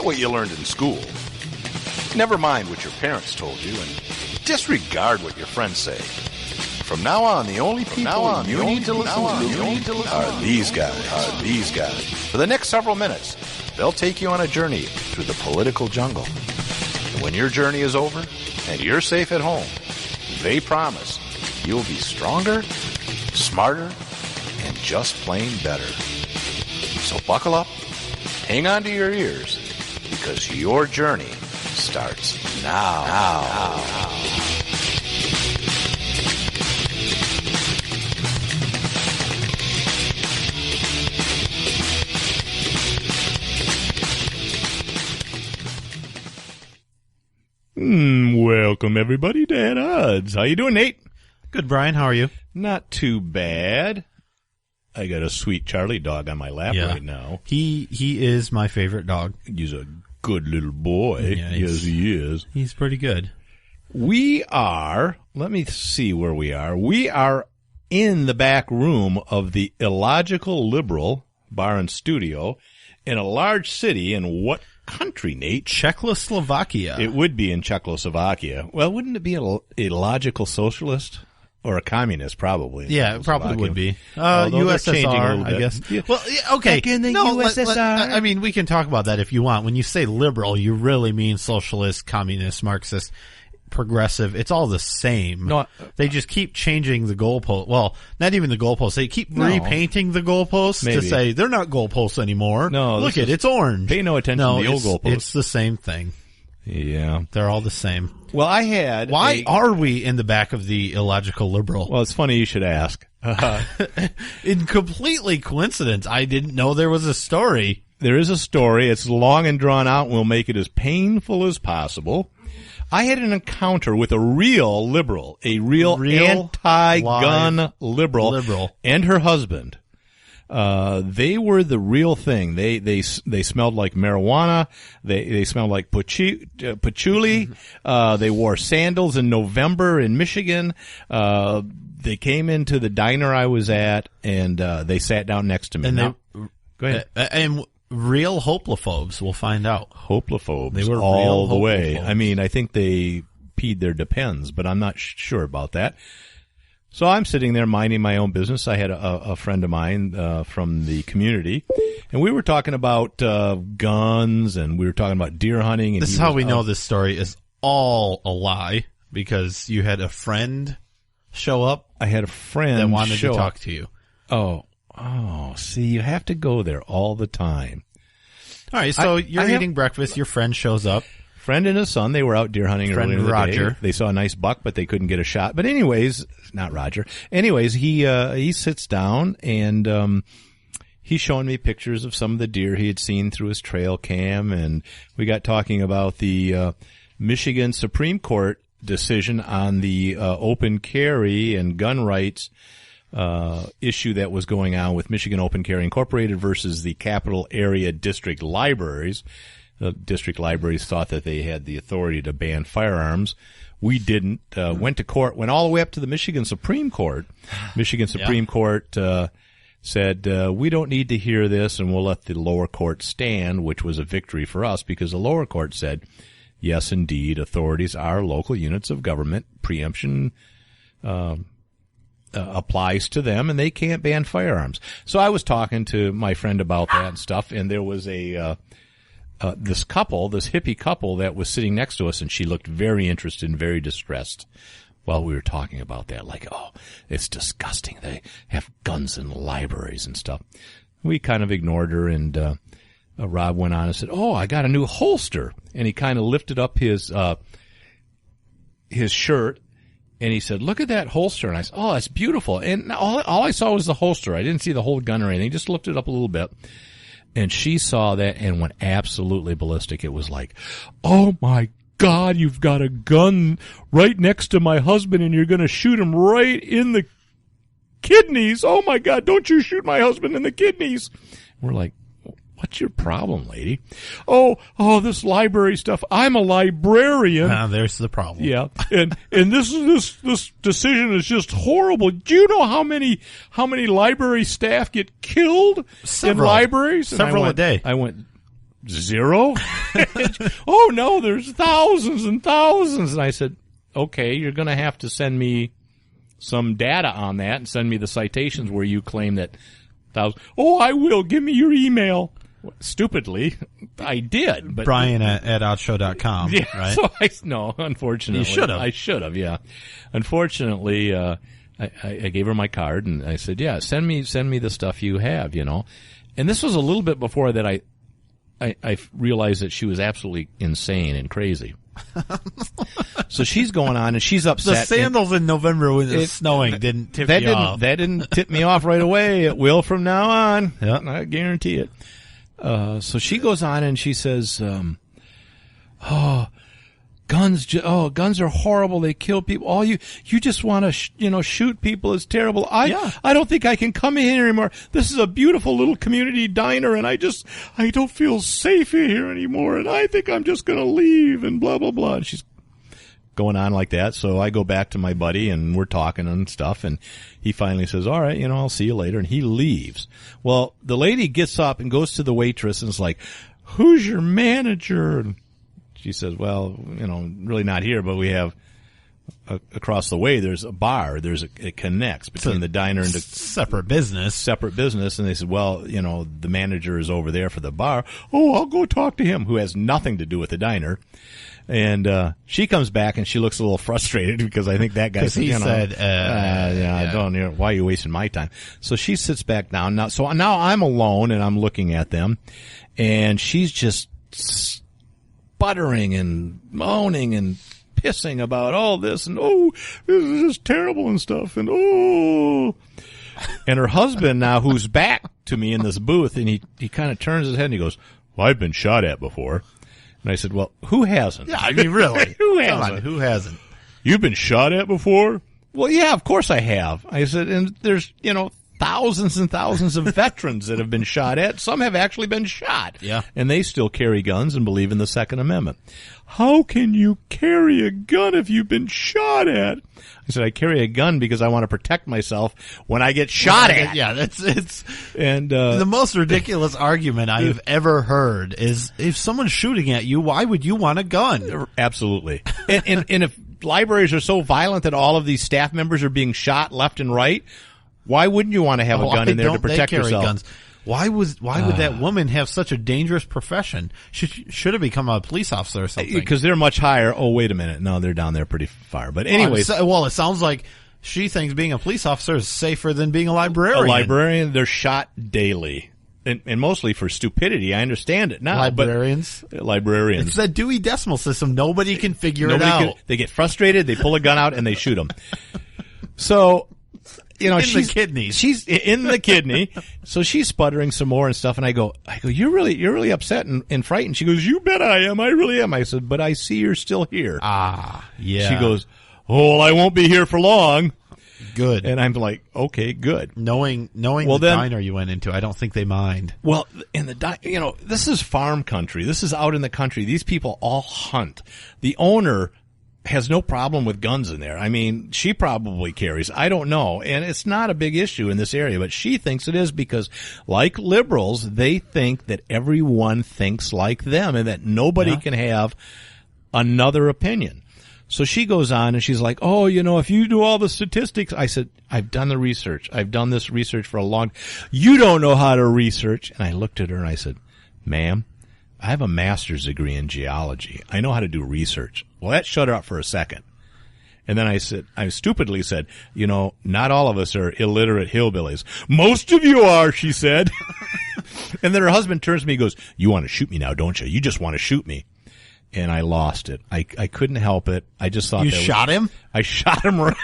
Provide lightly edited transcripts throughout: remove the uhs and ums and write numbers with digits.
what you learned in school. Never mind what your parents told you, and disregard what your friends say. From now on, the only people you need to listen to are these guys. For the next several minutes, they'll take you on a journey through the political jungle. And when your journey is over and you're safe at home, they promise you'll be stronger, smarter, and just plain better. So buckle up, hang on to your ears, because your journey starts now. Welcome everybody to At Odds. How you doing, Nate? Good, Brian. How are you? Not too bad. I got a sweet Charlie dog on my lap right now. He is my favorite dog. He's a good little boy. Yeah, yes, he is. He's pretty good. We are, let me see where we are. We are in the back room of the Illogical Liberal Bar and Studio in a large city in what country, Nate? Czechoslovakia. It would be in Czechoslovakia. Well, wouldn't it be a logical socialist? Or a communist, probably. Yeah, it probably would be. USSR, I guess. Yeah. Well, okay. Back in the USSR. I mean, we can talk about that if you want. When you say liberal, you really mean socialist, communist, Marxist, progressive. It's all the same. No, they just keep changing the goalpost. Well, not even the goalposts. They keep repainting the goalposts to say they're not goalposts anymore. No, look it's orange. Pay no attention to the old goalposts. It's the same thing. Yeah. They're all the same. Well, I had... Why are we in the back of the Illogical Liberal? Well, it's funny you should ask. In completely coincidence, I didn't know there was a story. There is a story. It's long and drawn out, and we'll make it as painful as possible. I had an encounter with a real liberal, a real anti-gun liberal, and her husband. They were the real thing. They smelled like marijuana. They smelled like patchouli. They wore sandals in November in Michigan. They came into the diner I was at, and they sat down next to me. And go ahead. And real hoplophobes, we'll find out. Hoplophobes. They were all real the way. hoplophobes. I mean, I think they peed their depends, but I'm not sure about that. So I'm sitting there minding my own business. I had a friend of mine from the community, and we were talking about guns, and we were talking about deer hunting. And this is how we know this story is all a lie, because you had a friend show up. I had a friend that wanted to talk to you. Oh, see, you have to go there all the time. All right, so you're eating breakfast. Your friend shows up. Friend and his son, they were out deer hunting earlier in the Roger. day. They saw a nice buck, but they couldn't get a shot. But anyways, not Roger. Anyways, he sits down, and he's showing me pictures of some of the deer he had seen through his trail cam, and we got talking about the Michigan Supreme Court decision on the open carry and gun rights issue that was going on with Michigan Open Carry Incorporated versus the Capital Area District Libraries. The district libraries thought that they had the authority to ban firearms. We didn't. Went to court, went all the way up to the Michigan Supreme Court. Michigan Supreme Court said, we don't need to hear this, and we'll let the lower court stand, which was a victory for us, because the lower court said, yes, indeed, authorities are local units of government. Preemption applies to them, and they can't ban firearms. So I was talking to my friend about that and stuff, and there was this hippie couple that was sitting next to us, and she looked very interested and very distressed while we were talking about that. Like, oh, it's disgusting. They have guns in libraries and stuff. We kind of ignored her, and Rob went on and said, oh, I got a new holster. And he kind of lifted up his shirt, and he said, look at that holster. And I said, oh, that's beautiful. And all I saw was the holster. I didn't see the whole gun or anything. Just lifted it up a little bit. And she saw that and went absolutely ballistic. It was like, oh, my God, you've got a gun right next to my husband, and you're going to shoot him right in the kidneys. Oh, my God, don't you shoot my husband in the kidneys. We're like, what's your problem, lady? Oh, this library stuff. I'm a librarian. There's the problem. Yeah. And this decision is just horrible. Do you know how many library staff get killed in libraries? Several a day. I went, 0? Oh, no, there's thousands and thousands. And I said, okay, you're going to have to send me some data on that and send me the citations where you claim that thousands. Oh, I will. Give me your email. Stupidly, I did. But Brian at outshow.com, yeah, right? So no, unfortunately. You should have. I should have, yeah. Unfortunately, I gave her my card and I said, yeah, send me the stuff you have, you know. And this was a little bit before that I realized that she was absolutely insane and crazy. So she's going on and she's upset. The sandals in November when it's snowing didn't tip you off. That didn't tip me off right away. It will from now on. Yeah. I guarantee it. So she goes on and she says, guns are horrible. They kill people. You just want to, shoot people is terrible. I don't think I can come in here anymore. This is a beautiful little community diner and I don't feel safe here anymore. And I think I'm just going to leave and blah, blah, blah. And she's going on like that. So I go back to my buddy and we're talking and stuff. And he finally says, all right, I'll see you later. And he leaves. Well, the lady gets up and goes to the waitress and is like, who's your manager? And she says, well, really not here, but we have across the way, there's a bar. It connects between the diner and the separate business. And they said, well, the manager is over there for the bar. Oh, I'll go talk to him, who has nothing to do with the diner. And she comes back and she looks a little frustrated because I think that guy said, I don't know, why are you wasting my time? So she sits back down. Now I'm alone and I'm looking at them and she's just sputtering and moaning and pissing about all this and, oh, this is just terrible and stuff and, oh. And her husband now, who's back to me in this booth, and he kind of turns his head and he goes, well, I've been shot at before. And I said, well, who hasn't? Yeah, I mean, really. Who hasn't? Who hasn't? You've been shot at before? Well, yeah, of course I have. I said, and there's, thousands and thousands of veterans that have been shot at. Some have actually been shot. Yeah. And they still carry guns and believe in the Second Amendment. How can you carry a gun if you've been shot at? I said, I carry a gun because I want to protect myself when I get shot at. Yeah, and the most ridiculous argument I have ever heard is if someone's shooting at you, why would you want a gun? Absolutely. And if libraries are so violent that all of these staff members are being shot left and right, why wouldn't you want to have a gun in there to protect yourself? Guns? Why would that woman have such a dangerous profession? She should have become a police officer or something. Because they're much higher. Oh, wait a minute. No, they're down there pretty far. But anyways. Well, it sounds like she thinks being a police officer is safer than being a librarian. A librarian, they're shot daily. And mostly for stupidity. I understand it now. Librarians? Librarians. It's that Dewey Decimal System. Nobody can figure it out. They get frustrated, they pull a gun out, and they shoot them. So... she's the kidneys. She's in the kidney. So she's sputtering some more and stuff. And I go, you're really upset and frightened. She goes, you bet I am. I really am. I said, but I see you're still here. Ah, yeah. She goes, oh, well, I won't be here for long. Good. And I'm like, okay, good. Knowing the diner you went into, I don't think they mind. Well, in the this is farm country. This is out in the country. These people all hunt. The owner has no problem with guns in there. I mean, she probably carries. I don't know. And it's not a big issue in this area, but she thinks it is because, like liberals, they think that everyone thinks like them and that nobody can have another opinion. So she goes on and she's like, oh, if you do all the statistics. I said, I've done the research. I've done this research for a long time. You don't know how to research. And I looked at her and I said, ma'am, I have a master's degree in geology. I know how to do research. Well, that shut her up for a second. And then I stupidly said, not all of us are illiterate hillbillies. Most of you are, she said. And then her husband turns to me and goes, you want to shoot me now, don't you? You just want to shoot me. And I lost it. I couldn't help it. I just thought shot him? I shot him right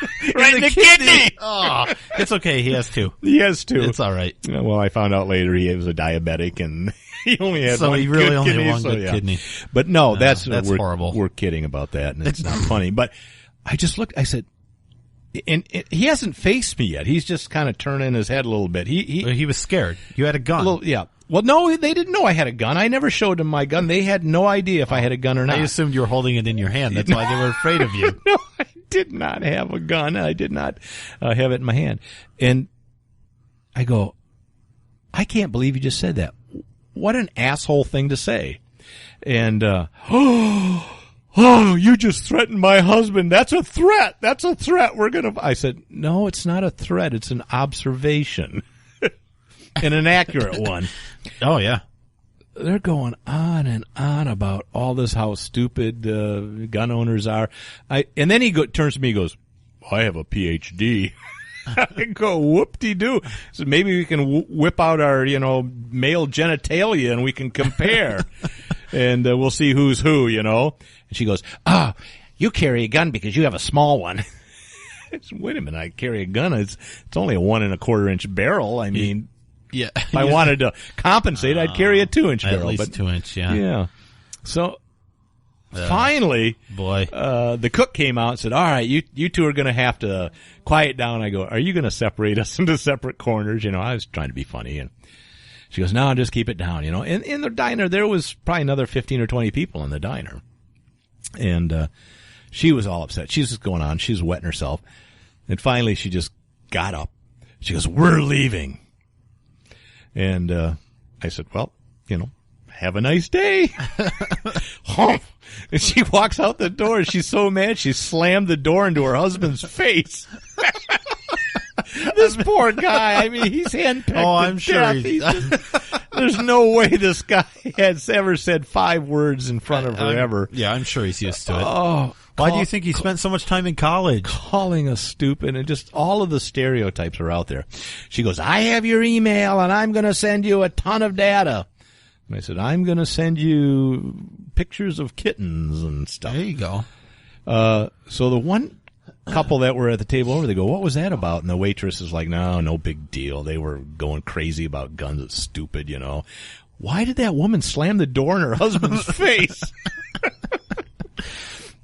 in the kidney. Oh, it's okay. He has two. He has two. It's all right. Well, I found out later he was a diabetic and he only had one good kidney. But no, that's horrible. We're kidding about that and it's not funny. But I just looked, I said, and he hasn't faced me yet. He's just kind of turning his head a little bit. He was scared. You had a gun. Yeah. Well, no, they didn't know I had a gun. I never showed them my gun. They had no idea if I had a gun or not. I assumed you were holding it in your hand. That's why they were afraid of you. No, I did not have a gun. I did not have it in my hand. And I go, I can't believe you just said that. what an asshole thing to say. And, oh, you just threatened my husband. That's a threat. That's a threat. I said, no, it's not a threat. It's an observation. And an accurate one. Oh, yeah. They're going on and on about all this, how stupid gun owners are. And then he turns to me and goes, I have a PhD. I go, whoop-de-doo. So maybe we can whip out our, male genitalia and we can compare. And we'll see who's who, And she goes, you carry a gun because you have a small one. Wait a minute, I carry a gun. It's only a 1 1/4 inch barrel. I mean, yeah. If I wanted to compensate, I'd carry a 2-inch barrel. At least 2 inch, yeah. Yeah. So finally, boy, the cook came out and said, all right, you two are going to have to quiet down. I go, are you going to separate us into separate corners? I was trying to be funny. And she goes, no, just keep it down. And in the diner, there was probably another 15 or 20 people in the diner. And she was all upset. She's just going on. She's wetting herself. And finally, she just got up. She goes, we're leaving. And I said, well, have a nice day. And she walks out the door. She's so mad, she slammed the door into her husband's face. This poor guy. I mean, he's handpicked. Oh, I'm sure. There's no way this guy has ever said 5 words in front of her ever. Yeah, I'm sure he's used to it. Oh, why do you think he spent so much time in college? Calling us stupid, and just all of the stereotypes are out there. She goes, I have your email, and I'm going to send you a ton of data. And I said, I'm going to send you pictures of kittens and stuff. There you go. So the one couple that were at the table over, they go, what was that about? And the waitress is like, no big deal. They were going crazy about guns. It's stupid, Why did that woman slam the door in her husband's face?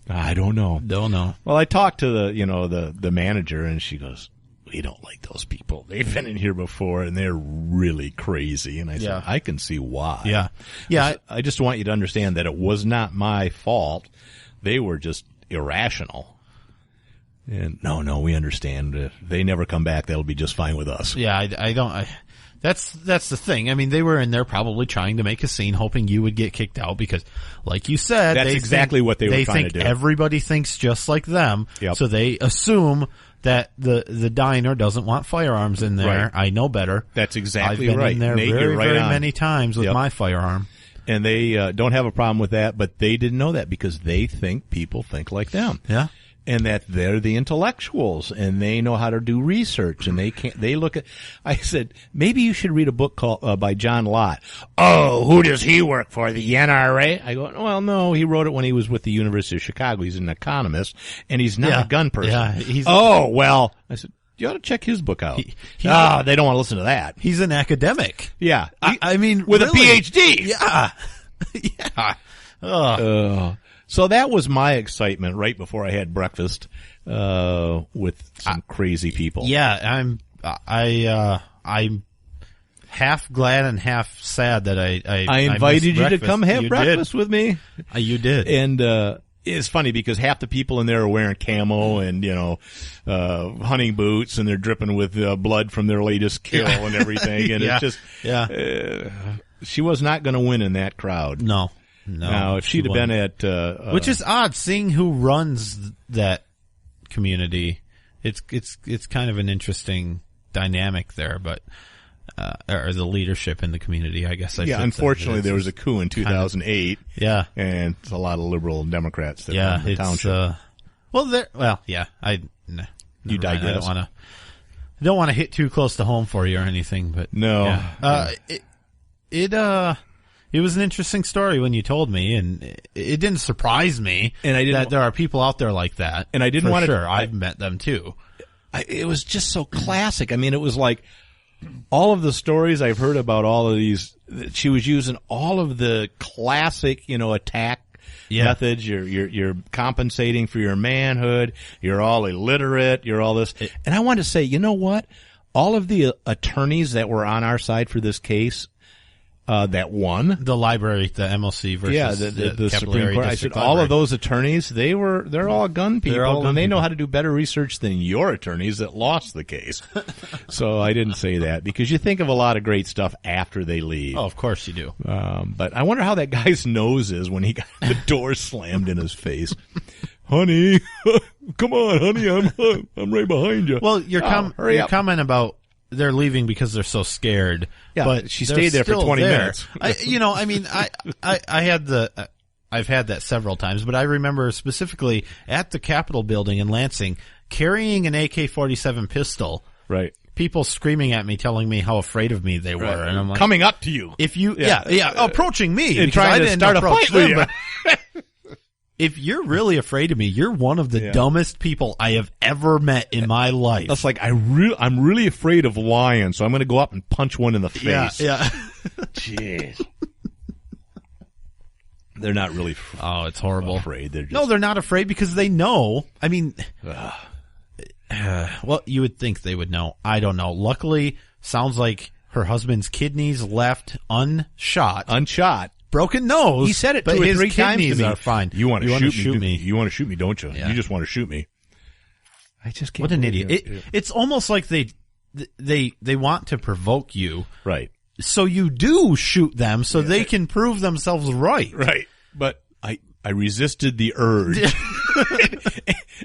I don't know. Don't know. Well, I talked to the manager, and she goes, we don't like those people. They've been in here before, and they're really crazy. And I said, I can see why. Yeah. Yeah. I just want you to understand that it was not my fault. They were just irrational. And no, we understand. If they never come back, that'll be just fine with us. Yeah, that's the thing. I mean, they were in there probably trying to make a scene, hoping you would get kicked out because, like you said, that's exactly what they were trying to do. Everybody thinks just like them, so they assume that the diner doesn't want firearms in there. Right. I know better. That's exactly right. I've been right. in there Nate, very many times with my firearm. And they don't have a problem with that, but they didn't know that because they think people think like them. Yeah. And that they're the intellectuals and they know how to do research and they look at, I said, maybe you should read a book called, by John Lott. Oh, who does he work for? The NRA? I go, well, no, he wrote it when he was with the University of Chicago. He's an economist and he's not a gun person. Yeah, well, I said, you ought to check his book out. They don't want to listen to that. He's an academic. Yeah. I mean, with really? a PhD. Yeah. Yeah. So that was my excitement right before I had breakfast with some crazy people. Yeah, I'm half glad and half sad that I invited you breakfast. to come have breakfast with me. You did. And it's funny because half the people in there are wearing camo and hunting boots and they're dripping with blood from their latest kill and everything. And it's just she was not going to win in that crowd. No. Now, if she'd have been at, which is odd, seeing who runs that community, it's kind of an interesting dynamic there, but or the leadership in the community, I guess. Unfortunately, there was a coup in 2008. And it's a lot of liberal Democrats that run the township. You digress. I don't want to hit too close to home for you or anything, but no. It was an interesting story when you told me, and it didn't surprise me that there are people out there like that. And I didn't want to. I've met them too. It was just so classic. I mean, it was like all of the stories I've heard about all of these. She was using all of the classic, attack methods. You're compensating for your manhood. You're all illiterate. You're all this. And I wanted to say, you know what? All of the attorneys that were on our side for this case, that won. The library, the MLC versus the Supreme Court. I said all of those attorneys, they're all gun people, and they know how to do better research than your attorneys that lost the case. So I didn't say that because you think of a lot of great stuff after they leave. Oh, of course you do. But I wonder how that guy's nose is when he got the door slammed in his face. Honey, come on, honey, I'm right behind you. Well, your comment about they're leaving because they're so scared. Yeah, but she stayed there for 20 minutes. I've had that several times, but I remember specifically at the Capitol building in Lansing carrying an AK-47 pistol. Right. People screaming at me, telling me how afraid of me they were, and I'm like, coming up to you. If you, approaching me and trying to start a fight with you. If you're really afraid of me, you're one of the dumbest people I have ever met in my life. That's like, I'm really afraid of lions, so I'm going to go up and punch one in the face. Yeah. Jeez. They're not really it's horrible. Afraid. They're not afraid because they know. I mean, well, you would think they would know. I don't know. Luckily, sounds like her husband's kidneys left unshot. Broken nose. He said it but 2 or his 3 times to me. Are fine. You want to shoot me? me? You want to shoot me, don't you? Yeah. You just want to shoot me. I just can't. What an idiot! It's almost like they want to provoke you, right? So you do shoot them, so they can prove themselves right, right? But I resisted the urge.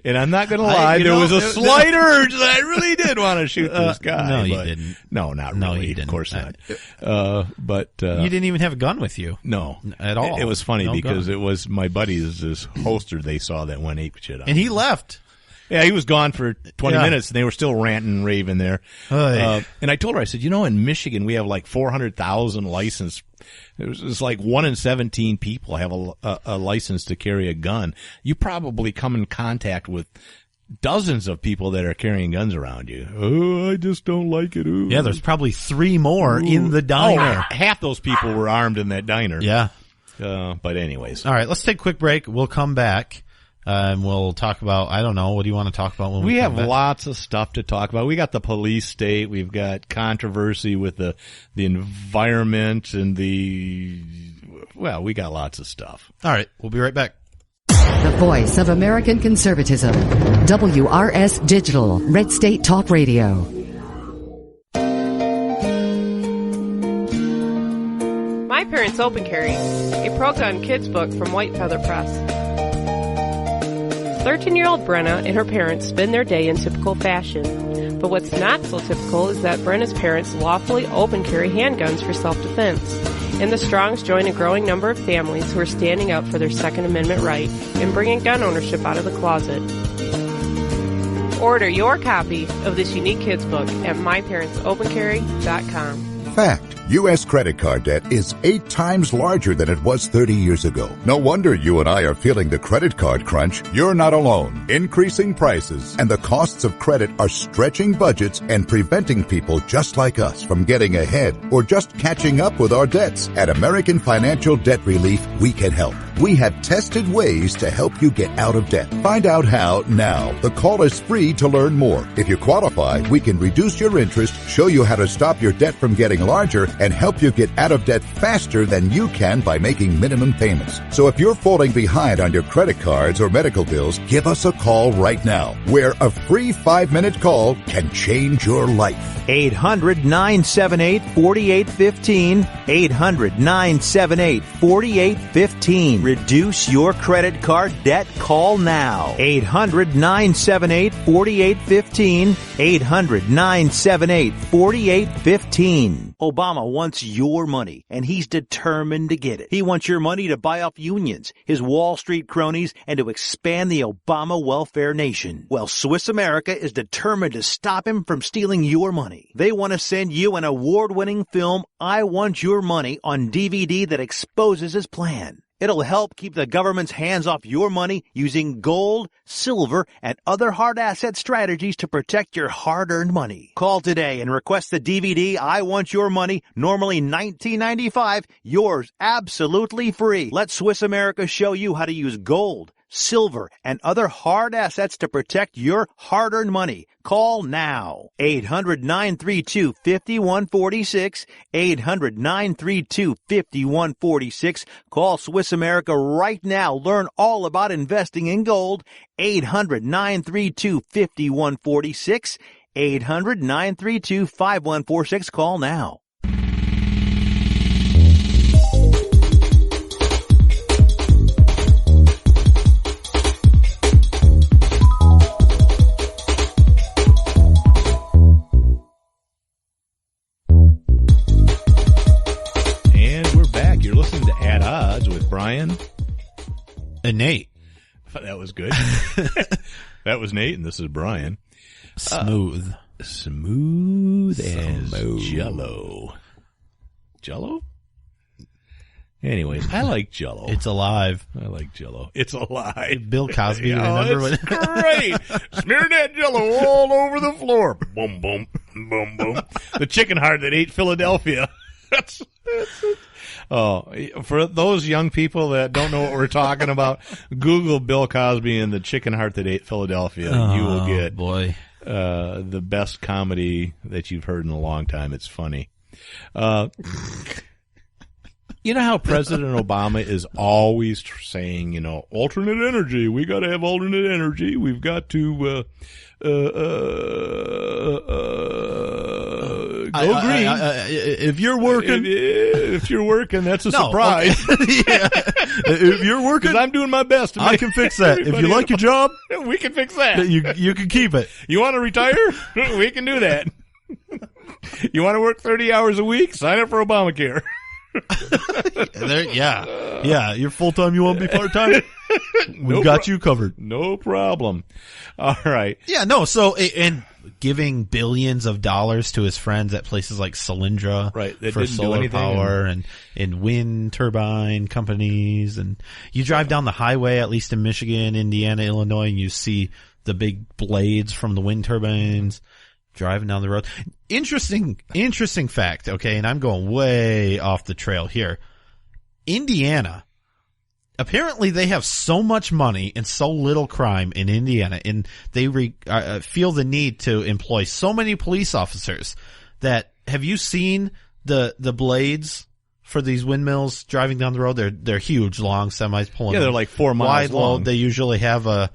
And I'm not going to lie, there was a slight urge that I really did want to shoot this guy. No, you didn't. No, not really. No, you didn't. Of course not. But you didn't even have a gun with you. No. At all. It was funny because it was my buddies, this holster they saw that went ape shit on. And he left. Yeah, he was gone for 20 minutes, and they were still ranting and raving there. And I told her, I said, in Michigan, we have like 400,000 licensed. It's like 1 in 17 people have a license to carry a gun. You probably come in contact with dozens of people that are carrying guns around you. Oh, I just don't like it. Ooh. Yeah, there's probably 3 more in the diner. Half those people were armed in that diner. Yeah. But anyways. All right, let's take a quick break. We'll come back. And we'll talk about, I don't know, what do you want to talk about when we have come back? Lots of stuff to talk about. We got the police state. We've got controversy with the environment and we got lots of stuff. All right. We'll be right back. The voice of American conservatism. WRS Digital, Red State Talk Radio. My Parents Open Carry, a pro-gun kids book from White Feather Press. 13-year-old Brenna and her parents spend their day in typical fashion. But what's not so typical is that Brenna's parents lawfully open carry handguns for self-defense. And the Strongs join a growing number of families who are standing up for their Second Amendment right and bringing gun ownership out of the closet. Order your copy of this unique kids book at myparentsopencarry.com. Fact. U.S. credit card debt is 8 times larger than it was 30 years ago. No wonder you and I are feeling the credit card crunch. You're not alone. Increasing prices and the costs of credit are stretching budgets and preventing people just like us from getting ahead or just catching up with our debts. At American Financial Debt Relief, we can help. We have tested ways to help you get out of debt. Find out how now. The call is free to learn more. If you qualify, we can reduce your interest, show you how to stop your debt from getting larger, and help you get out of debt faster than you can by making minimum payments. So if you're falling behind on your credit cards or medical bills, give us a call right now, where a free 5-minute call can change your life. 800-978-4815. 800-978-4815. Reduce your credit card debt. Call now. 800-978-4815. 800-978-4815. Obama wants your money, and he's determined to get it. He wants your money to buy off unions, his Wall Street cronies, and to expand the Obama welfare nation. Well, Swiss America is determined to stop him from stealing your money. They want to send you an award-winning film, I Want Your Money, on DVD that exposes his plan. It'll help keep the government's hands off your money using gold, silver, and other hard asset strategies to protect your hard-earned money. Call today and request the DVD, I Want Your Money, normally $19.95, yours absolutely free. Let Swiss America show you how to use gold, silver, and other hard assets to protect your hard-earned money. Call now. 800-932-5146. 800-932-5146. Call Swiss America right now. Learn all about investing in gold. 800-932-5146. 800-932-5146. Call now. You're listening to At Odds with Brian and Nate. That was good. That was Nate, and this is Brian. Smooth. Smooth as Jell-O. Jell-O? Anyways, I like Jell-O. It's alive. I like Jell-O. It's alive. Bill Cosby, remember? It's great. Smearing that Jell-O all over the floor. Boom, boom, boom, boom. The chicken heart that ate Philadelphia. That's it. Oh, for those young people that don't know what we're talking about, Google Bill Cosby and the chicken heart that ate Philadelphia. You will get the best comedy that you've heard in a long time. It's funny. You know how President Obama is always saying, alternate energy. We got to have alternate energy. We've got to go green. If you're working, that's a surprise. Yeah. If you're working, 'cause I'm doing my best. I can fix that. If you like your job, we can fix that. You can keep it. You want to retire? We can do that. You want to work 30 hours a week? Sign up for Obamacare. Yeah. You're full time. You want to be part time? We've got you covered. No problem. All right. Yeah. No. So and giving billions of dollars to his friends at places like Solyndra, right, for solar power and wind turbine companies, and you drive down the highway, at least in Michigan, Indiana, Illinois, and you see the big blades from the wind turbines driving down the road. Interesting fact, okay, and I'm going way off the trail here. Indiana, apparently they have so much money and so little crime in Indiana, and they feel the need to employ so many police officers that, have you seen the blades for these windmills driving down the road? They're huge, long semis pulling. Yeah, they're like 4 miles wide long. Load. They usually have a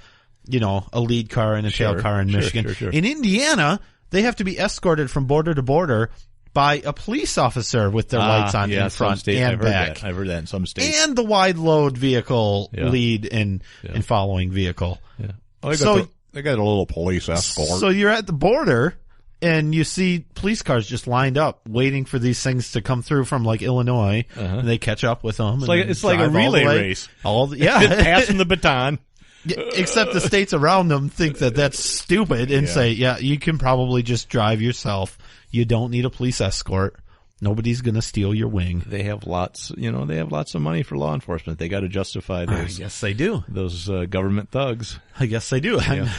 lead car and a tail car in Michigan. Sure. In Indiana, they have to be escorted from border to border by a police officer with their lights on in front and back. I've heard that in some states. And the wide load vehicle lead and following vehicle. Yeah. Oh, they got a little police escort. So you're at the border and you see police cars just lined up waiting for these things to come through from like Illinois. And they catch up with them. It's like a relay race. Passing the baton. Except the states around them think that that's stupid and say, you can probably just drive yourself. You don't need a police escort. Nobody's going to steal your wing. They have lots, of money for law enforcement. They got to justify those. I guess they do. Those government thugs. I guess they do. Yeah.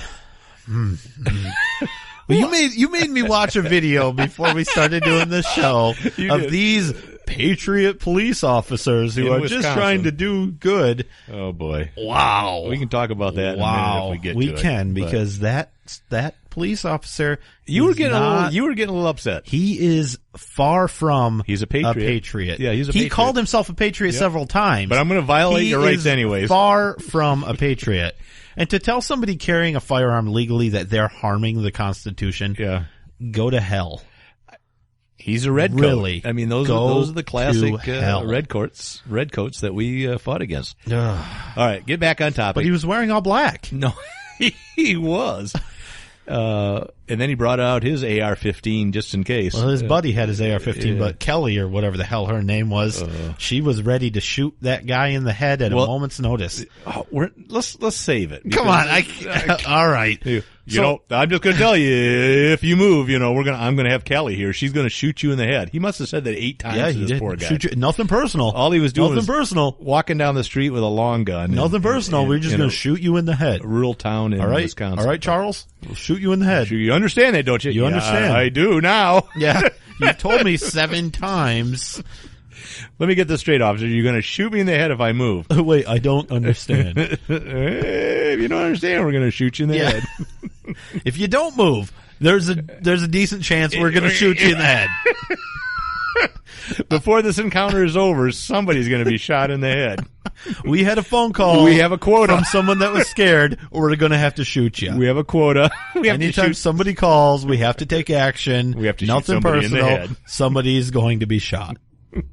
Well, you made me watch a video before we started doing this show of these patriot police officers who are just trying to do good. Oh boy! Wow, we can talk about that. In a minute if we get to it. We can, because that police officer. You were getting a little upset. He is far from. He's a patriot. Yeah, he's a patriot. He called himself a patriot several times. But I'm going to violate your rights anyways. Far from a patriot. And to tell somebody carrying a firearm legally that they're harming the Constitution, go to hell. He's a redcoat. Really? I mean, those are the classic redcoats that we fought against. All right, get back on topic. But he was wearing all black. No, he was. And then he brought out his AR-15 just in case. Well, his buddy had his AR-15, but Kelly, or whatever the hell her name was, she was ready to shoot that guy in the head at a moment's notice. Let's save it. Come on, all right. I'm just going to tell you, if you move, I'm going to have Kelly here. She's going to shoot you in the head. He must have said that 8 times to this poor guy. Nothing personal. All he was doing was walking down the street with a long gun. Nothing personal. We're just going to shoot you in the head. A rural town in Wisconsin. All right, Charles? We'll shoot you in the head. You understand that, don't you? You understand. I do now. Yeah. You told me 7 times. Let me get this straight, officer. You're going to shoot me in the head if I move. Wait, I don't understand. If you don't understand, we're going to shoot you in the head. If you don't move, there's a decent chance we're going to shoot you in the head. Before this encounter is over, somebody's going to be shot in the head. We had a phone call. We have a quota from someone that was scared. We're going to have to shoot you. We have a quota. Anytime somebody calls, we have to take action. We have to Nothing shoot somebody personal. in the head. Somebody's going to be shot. And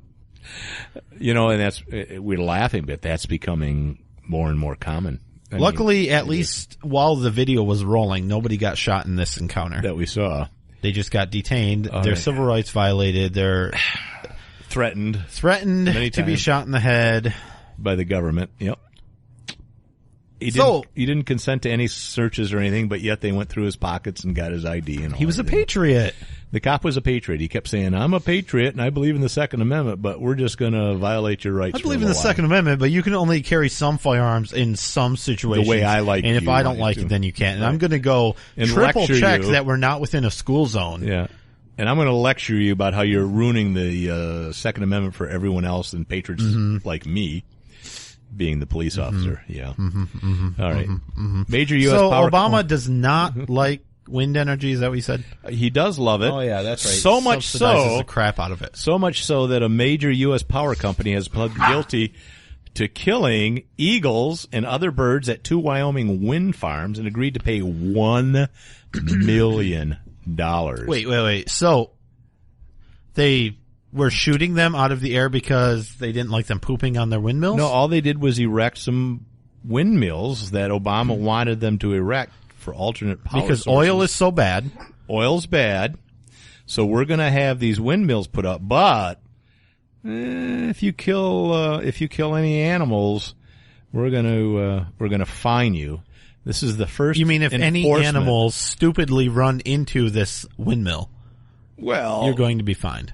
we're laughing, but that's becoming more and more common. Luckily, at least while the video was rolling, nobody got shot in this encounter that we saw. They just got detained. Their civil rights violated. They're threatened to be shot in the head by the government. Yep. He didn't consent to any searches or anything, but yet they went through his pockets and got his ID and all. He was a patriot. The cop was a patriot. He kept saying, "I'm a patriot and I believe in the Second Amendment, but we're just going to violate your rights." I believe in the Second Amendment, but you can only carry some firearms in some situations. The way I like it. And if I don't like it, then you can't. And I'm going to go triple check that we're not within a school zone. Yeah. And I'm going to lecture you about how you're ruining the Second Amendment for everyone else and patriots like me, being the police officer. Yeah. All right. Major U.S. power. So Obama does not like wind energy. Is that what you said? He does love it. Oh yeah, that's right. So much so, the crap out of it. So much so that a major U.S. power company has pled guilty to killing eagles and other birds at 2 Wyoming wind farms and agreed to pay $1 million. Wait. So they were shooting them out of the air because they didn't like them pooping on their windmills? No, all they did was erect some windmills that Obama wanted them to erect for alternate power because sources. Oil is so bad. Oil's bad. So we're going to have these windmills put up, but if you kill any animals, we're going to fine you. This is the first. You mean if any animals stupidly run into this windmill? Well, you're going to be fined.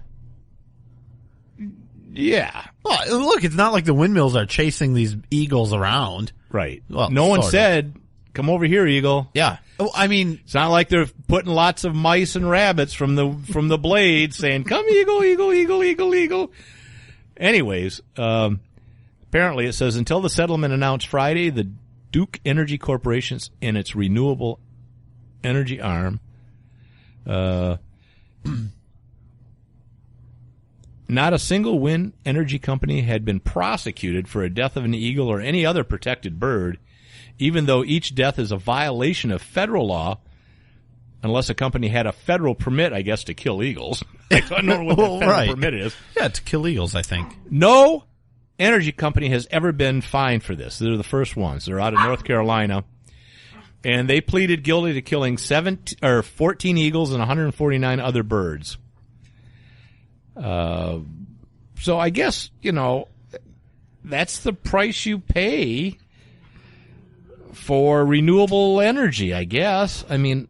Yeah. Well, look, it's not like the windmills are chasing these eagles around. Right. Well, no one said, "Come over here, eagle." Yeah. Oh, I mean, it's not like they're putting lots of mice and rabbits from the blade saying, "Come, eagle, eagle, eagle, eagle, eagle." Anyways, apparently it says until the settlement announced Friday, the Duke Energy Corporation and its renewable energy arm, not a single wind energy company had been prosecuted for a death of an eagle or any other protected bird, even though each death is a violation of federal law, unless a company had a federal permit, I guess, to kill eagles. I don't know what that federal permit is. Yeah, to kill eagles, I think. No energy company has ever been fined for this. They're the first ones. They're out of North Carolina. And they pleaded guilty to killing 14 eagles and 149 other birds. So I guess, that's the price you pay for renewable energy, I guess. I mean,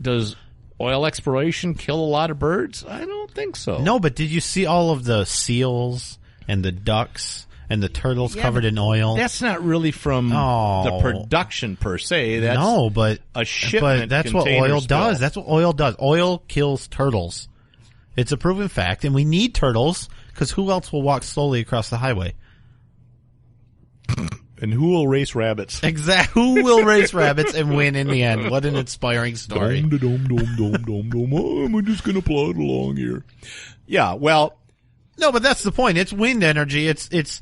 does oil exploration kill a lot of birds? I don't think so. No, but did you see all of the seals and the ducks and the turtles covered in oil? That's not really from the production per se. That's but a shipment. But that's what oil does. That's what oil does. Oil kills turtles. It's a proven fact, and we need turtles because who else will walk slowly across the highway? And who will race rabbits? Exactly. Who will race rabbits and win in the end? What an inspiring story. I'm just going to plod along here. Yeah, well. No, but that's the point. It's wind energy. It's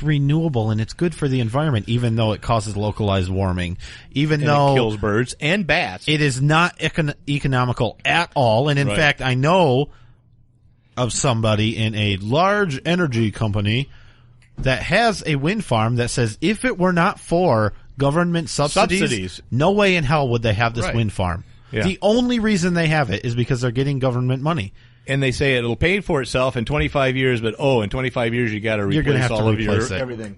renewable and it's good for the environment, even though it causes localized warming. Even though it kills birds and bats. It is not economical at all. And in fact, I know of somebody in a large energy company that has a wind farm that says if it were not for government subsidies. No way in hell would they have this wind farm. Yeah. The only reason they have it is because they're getting government money. And they say it'll pay for itself in 25 years, but in 25 years you got to replace all of your everything.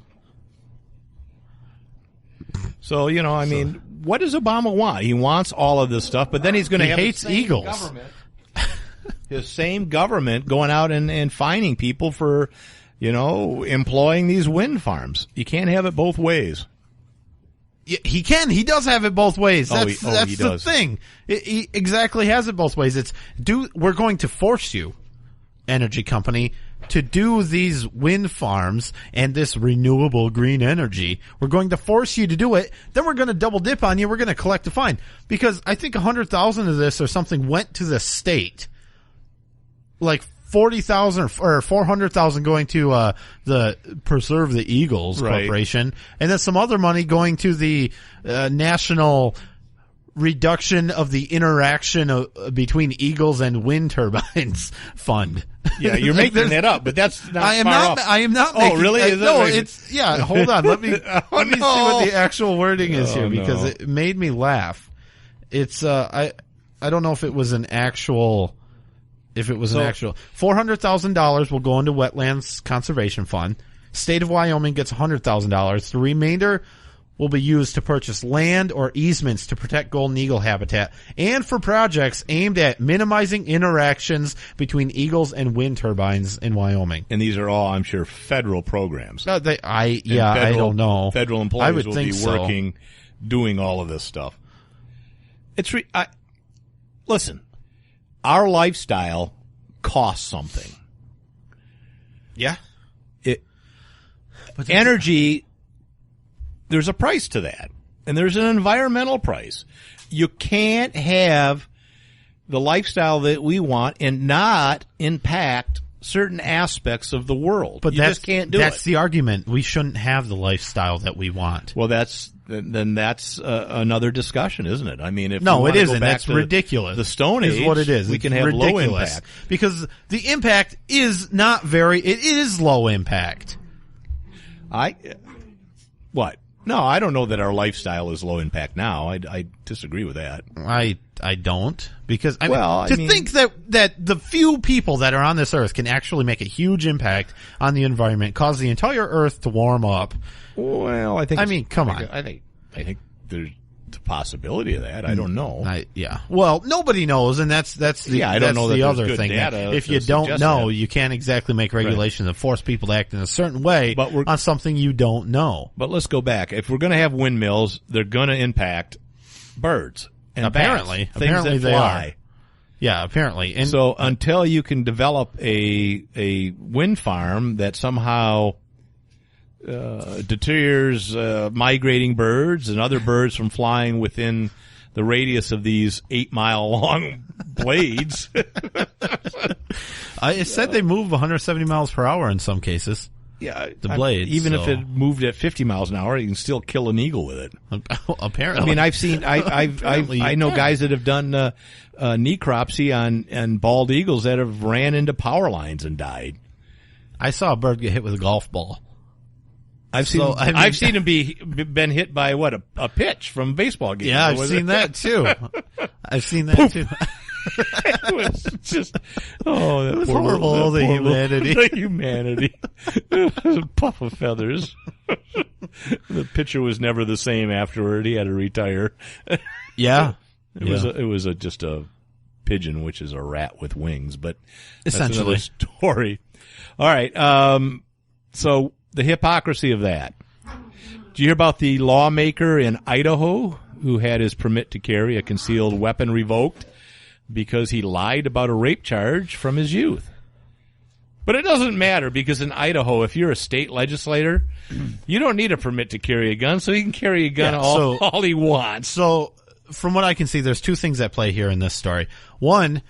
So, I mean, what does Obama want? He wants all of this stuff, but then he's going to have hates eagles. His same government going out and fining people for, employing these wind farms. You can't have it both ways. He can. He does have it both ways. That's he does. The thing. He exactly has it both ways. We're going to force you, energy company, to do these wind farms and this renewable green energy. We're going to force you to do it. Then we're going to double dip on you. We're going to collect a fine. Because I think 100,000 of this or something went to the state. Like 40,000 or 400,000 going to the Preserve the Eagles Corporation. And then some other money going to the National Reduction of the Interaction between Eagles and Wind Turbines Fund. Yeah, you're making that up, but that's not I am far not. off. I am not. Oh, making, really? Is no, that it's yeah. Hold on. Let me see what the actual wording is here because no. it made me laugh. It's I don't know if it was an actual. If it was an actual $400,000 will go into Wetlands Conservation Fund. State of Wyoming gets $100,000. The remainder will be used to purchase land or easements to protect golden eagle habitat and for projects aimed at minimizing interactions between eagles and wind turbines in Wyoming. And these are all, I'm sure, federal programs. I don't know. Federal employees I would will think be working, doing all of this stuff. Listen, our lifestyle costs something. Yeah. Energy, there's a price to that. And there's an environmental price. You can't have the lifestyle that we want and not impact certain aspects of the world. But you just can't do it. That's the argument. We shouldn't have the lifestyle that we want. Well, that's another discussion, isn't it? I mean, if no, we it isn't. Go back That's to ridiculous. The Stone Age is what it is. We it's can have ridiculous. low impact because the impact is not very. It is low impact. What? No, I don't know that our lifestyle is low impact now. I disagree with that. I don't because think that the few people that are on this earth can actually make a huge impact on the environment, cause the entire earth to warm up. Well, I think. I mean, come on. I think there's a possibility of that. I don't know. Well, nobody knows, and that's the I don't know the that other good thing. Data if you don't know, that. you can't exactly make regulations and force people to act in a certain way on something you don't know. But let's go back. If we're going to have windmills, they're going to impact birds and apparently that they fly. are. Yeah, apparently. And so until you can develop a wind farm that somehow deters migrating birds and other birds from flying within the radius of these 8-mile long blades. It said they move 170 miles per hour in some cases. Yeah, the blades. Even if it moved at 50 miles an hour, you can still kill an eagle with it. Apparently, I mean, I've seen. I know guys that have done necropsy on bald eagles that have ran into power lines and died. I saw a bird get hit with a golf ball. I've seen him been hit by a pitch from a baseball game. Yeah, I've seen that too. I've seen that too. It was just it was horrible. The humanity. The humanity. It was a puff of feathers. The pitcher was never the same afterward. He had to retire. Yeah, it was just a pigeon, which is a rat with wings, but essentially that's another story. All right. So the hypocrisy of that. Did you hear about the lawmaker in Idaho who had his permit to carry a concealed weapon revoked because he lied about a rape charge from his youth? But it doesn't matter because in Idaho, if you're a state legislator, you don't need a permit to carry a gun, so he can carry a gun all he wants. So from what I can see, there's two things at play here in this story. One,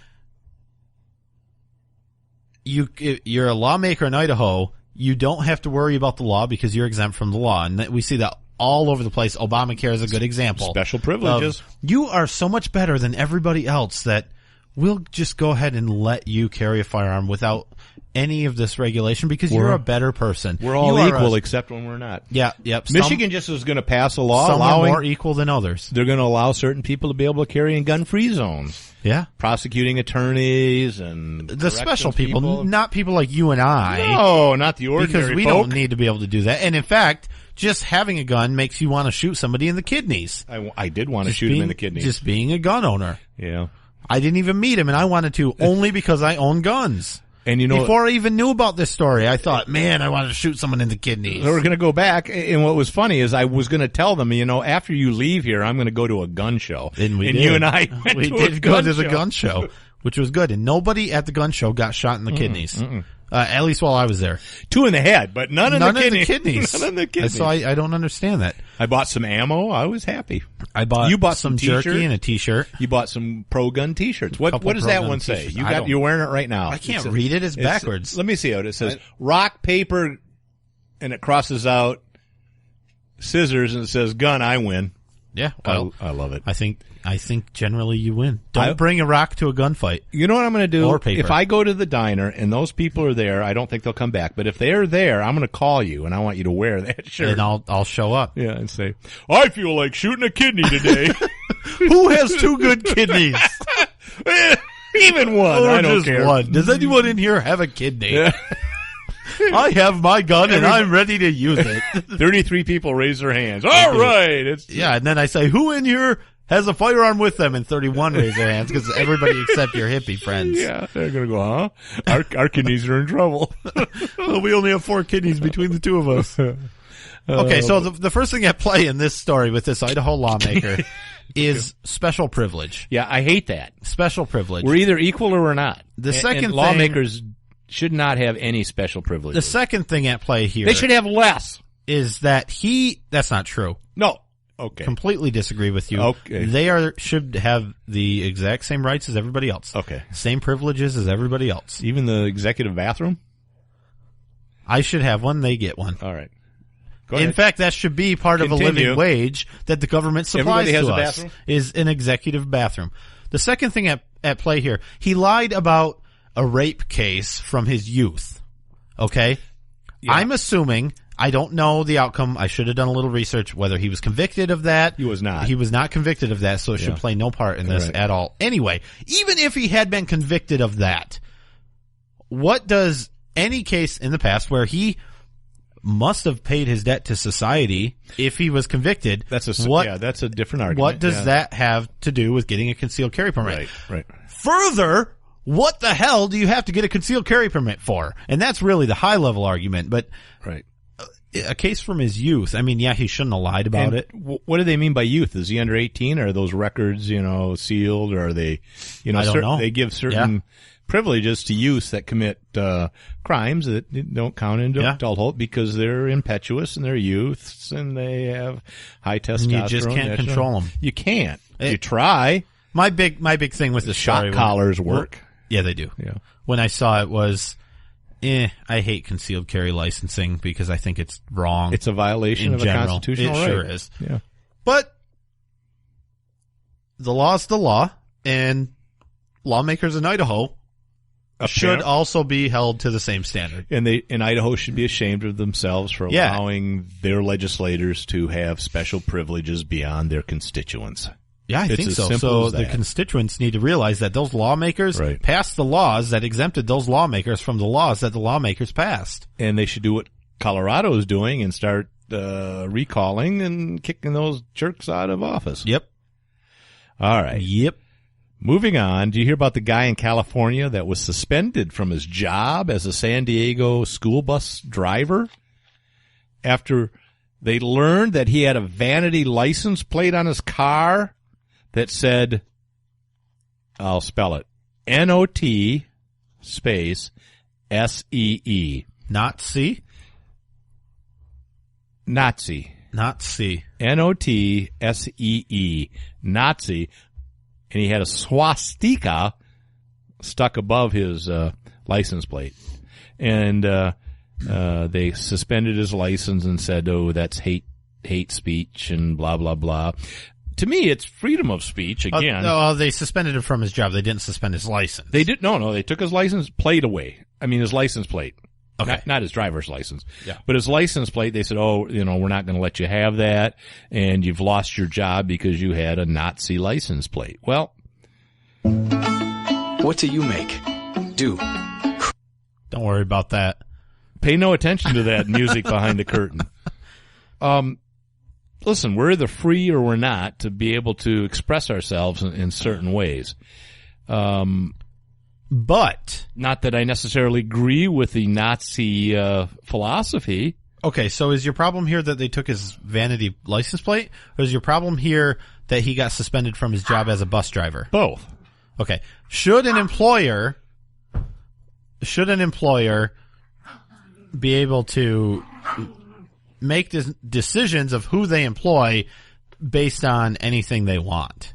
you're a lawmaker in Idaho. You don't have to worry about the law because you're exempt from the law. And we see that all over the place. Obamacare is a good example. Special privileges. You are so much better than everybody else that we'll just go ahead and let you carry a firearm without any of this regulation because you're a better person. We're all equal except when we're not. Yeah, yep. Michigan just was going to pass a law some allowing are more equal than others. They're going to allow certain people to be able to carry in gun-free zones. Yeah. Prosecuting attorneys and the special people, not people like you and I. No, not the ordinary because we folk. don't need to be able to do that. And in fact, just having a gun makes you want to shoot somebody in the kidneys. I did want to shoot him in the kidneys. Just being a gun owner. Yeah. I didn't even meet him, and I wanted to only because I own guns. And before I even knew about this story, I thought, man, I wanted to shoot someone in the kidneys. We're going to go back, and what was funny is I was going to tell them, after you leave here, I'm going to go to a gun show. And you and I went we to did a go gun to the show. gun show. which was good. And nobody at the gun show got shot in the kidneys. At least while I was there. 2 in the head, but none in the kidneys. None in the kidneys. So I don't understand that. I bought some ammo. I was happy. You bought some t-shirt. jerky and a t-shirt. You bought some pro gun t-shirts. What does that one say? You're wearing it right now. I can't read it. It's backwards. Let me see how it says. Rock, paper, and it crosses out scissors and it says gun, I win. Yeah, well, I love it. I think generally you win. Don't bring a rock to a gunfight. You know what I'm going to do? Or paper. If I go to the diner and those people are there, I don't think they'll come back. But if they're there, I'm going to call you and I want you to wear that shirt. And I'll show up. Yeah, and say, I feel like shooting a kidney today. Who has 2 good kidneys? Even one. Or I don't just care. one. Does anyone in here have a kidney? Yeah. I have my gun and I'm ready to use it. 33 people raise their hands. All right. Yeah, and then I say, who in here has a firearm with them? And 31 raise their hands because everybody except your hippie friends. Yeah, they're going to go, huh? Our kidneys are in trouble. Well, we only have 4 kidneys between the 2 of us. Okay, so the first thing at play in this story with this Idaho lawmaker is special privilege. Yeah, I hate that. Special privilege. We're either equal or we're not. The second and lawmakers should not have any special privilege. The second thing at play here. They should have less. Is that that's not true. No. Okay. Completely disagree with you. Okay. They should have the exact same rights as everybody else. Okay. Same privileges as everybody else. Even the executive bathroom? I should have one, they get one. All right. Go ahead. In fact, that should be part of a living wage that the government supplies Everybody has to a us, bathroom? is an executive bathroom. The second thing at play here, he lied about a rape case from his youth. Okay? Yeah. I'm assuming, I don't know the outcome, I should have done a little research, whether he was convicted of that. He was not. He was not convicted of that, so it should play no part in this at all. Anyway, even if he had been convicted of that, what does any case in the past where he must have paid his debt to society if he was convicted? That's a different argument. What does that have to do with getting a concealed carry permit? Right. Further, what the hell do you have to get a concealed carry permit for? And that's really the high level argument, but a case from his youth. I mean, yeah, he shouldn't have lied about it. What do they mean by youth? Is he under 18? Are those records, sealed? Or are they, I don't know. They give certain privileges to youth that commit crimes that don't count into adulthood because they're impetuous and they're youths and they have high testosterone. And you just can't control them. You can't. You try. My big thing with the shot collars work. Yeah, they do. Yeah. When I saw it was, I hate concealed carry licensing because I think it's wrong. It's a violation of a constitutional right. It sure is. Yeah. But the law's the law, and lawmakers in Idaho should also be held to the same standard. And Idaho should be ashamed of themselves for allowing their legislators to have special privileges beyond their constituents. Yeah, I think so. So the constituents need to realize that those lawmakers passed the laws that exempted those lawmakers from the laws that the lawmakers passed. And they should do what Colorado is doing and start recalling and kicking those jerks out of office. Yep. All right. Yep. Moving on, do you hear about the guy in California that was suspended from his job as a San Diego school bus driver after they learned that he had a vanity license plate on his car that said, I'll spell it, N-O-T space S-E-E. Nazi? Nazi. Nazi. N-O-T-S-E-E. Nazi. And he had a swastika stuck above his license plate. And they suspended his license and said, oh, that's hate speech and blah, blah, blah. To me, it's freedom of speech again. No, they suspended him from his job. They didn't suspend his license. They did no. They took his license plate away. I mean, his license plate. Okay. Not his driver's license. Yeah. But his license plate, they said, oh, we're not going to let you have that, and you've lost your job because you had a Nazi license plate. Well. What do you make? Do. Don't worry about that. Pay no attention to that music behind the curtain. Listen, we're either free or we're not to be able to express ourselves in certain ways. But not that I necessarily agree with the Nazi philosophy. Okay, so is your problem here that they took his vanity license plate, or is your problem here that he got suspended from his job as a bus driver? Both. Okay. Should an employer be able to make decisions of who they employ based on anything they want?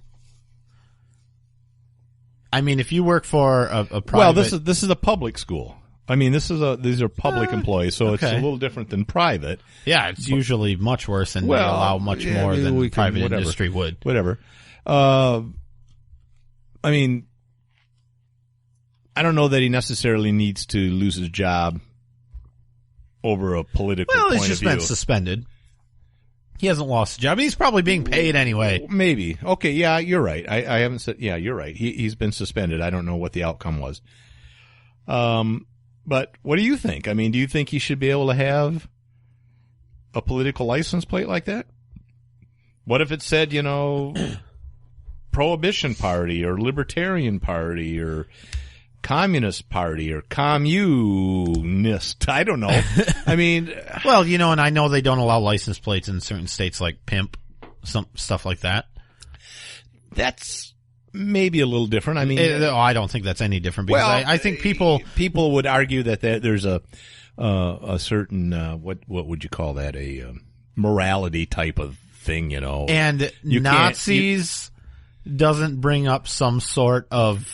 I mean, if you work for a private... Well, this is a public school. I mean, these are public employees, so it's a little different than private. Yeah, it's usually much worse, and they allow much more than private industry would. Whatever. I mean, I don't know that he necessarily needs to lose his job over a political point of view. Well, he's just been suspended. He hasn't lost a job. He's probably being paid anyway. Maybe. Okay, yeah, you're right. I haven't said... Yeah, you're right. He's been suspended. I don't know what the outcome was. But what do you think? I mean, do you think he should be able to have a political license plate like that? What if it said, Prohibition Party or Libertarian Party or Communist Party or Communist? I don't know. I mean... Well, and I know they don't allow license plates in certain states like pimp, some stuff like that. That's... maybe a little different. I mean, I don't think that's any different because I think people would argue that there's a certain what would you call that, a morality type of thing, And Nazis doesn't bring up some sort of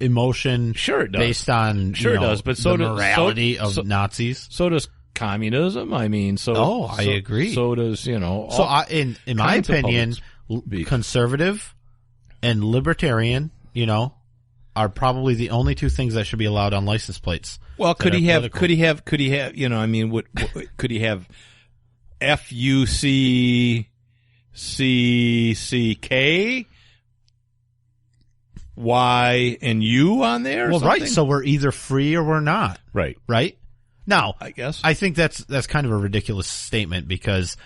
emotion. Sure, it does. Based on it does, but so the does morality of Nazis. So does communism. I mean, I agree. So does in my opinion, conservative and libertarian, are probably the only two things that should be allowed on license plates. Well, could he have, I mean, what could he have FUCCCK, Y and U on there? Well, right. So we're either free or we're not. Right. Right. Now, I guess I think that's kind of a ridiculous statement because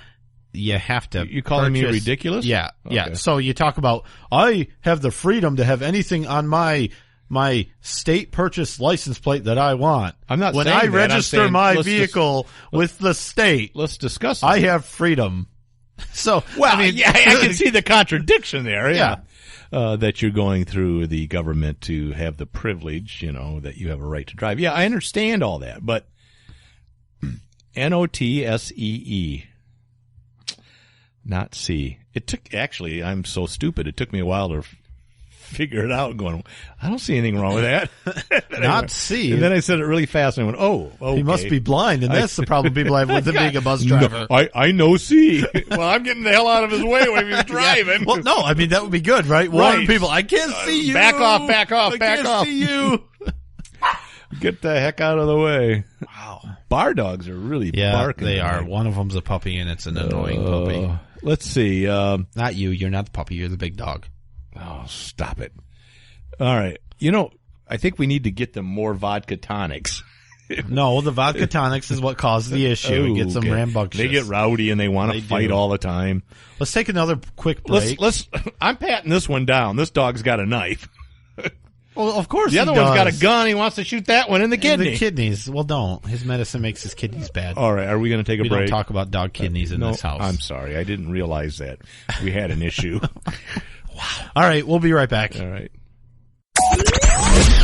you have to. You calling me ridiculous? Yeah, okay. Yeah. So you talk about I have the freedom to have anything on my state purchase license plate that I want. I'm not when saying I that. register my vehicle with the state. Let's discuss it. I have freedom. So I can see the contradiction there. Yeah. That you're going through the government to have the privilege, that you have a right to drive. Yeah, I understand all that, but NOTSEE. Not C. It took, actually, I'm so stupid. It took me a while to figure it out going, I don't see anything wrong with that. Not C. And then I said it really fast and I went, oh, okay. He must be blind. And that's the problem people have with being a bus driver. No, I know C. Well, I'm getting the hell out of his way when he's driving. Yeah. Well, no, I mean, that would be good, right? Warn people, I can't see you. Back off. I can't see you. Get the heck out of the way. Wow. Bar dogs are really barking. They are. One of them's a puppy and it's an annoying puppy. Let's see. Not you. You're not the puppy. You're the big dog. Oh, stop it. All right. I think we need to get them more vodka tonics. No, the vodka tonics is what caused the issue. It gets them rambunctious. They get rowdy and they want to fight all the time. Let's take another quick break. I'm patting this one down. This dog's got a knife. Well, of course the other one's got a gun. He wants to shoot that one in the kidney. The kidneys. Well, don't. His medicine makes his kidneys bad. All right. Are we going to take a break? We don't talk about dog kidneys in this house. I'm sorry. I didn't realize that. We had an issue. Wow. All right. We'll be right back. All right.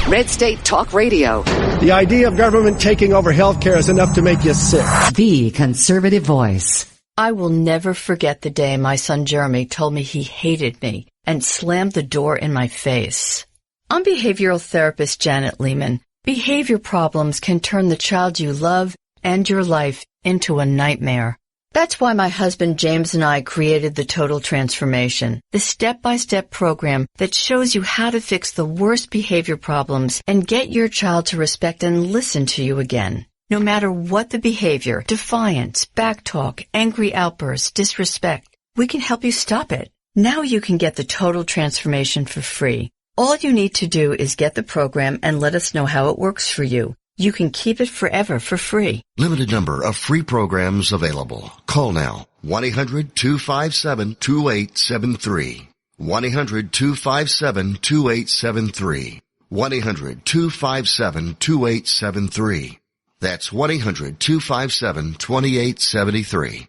Red State Talk Radio. The idea of government taking over healthcare is enough to make you sick. The conservative voice. I will never forget the day my son Jeremy told me he hated me and slammed the door in my face. I'm behavioral therapist Janet Lehman. Behavior problems can turn the child you love and your life into a nightmare. That's why my husband James and I created the Total Transformation, the step-by-step program that shows you how to fix the worst behavior problems and get your child to respect and listen to you again. No matter what the behavior, defiance, backtalk, angry outbursts, disrespect, we can help you stop it. Now you can get the Total Transformation for free. All you need to do is get the program and let us know how it works for you. You can keep it forever for free. Limited number of free programs available. Call now. 1-800-257-2873. 1-800-257-2873. 1-800-257-2873. That's 1-800-257-2873.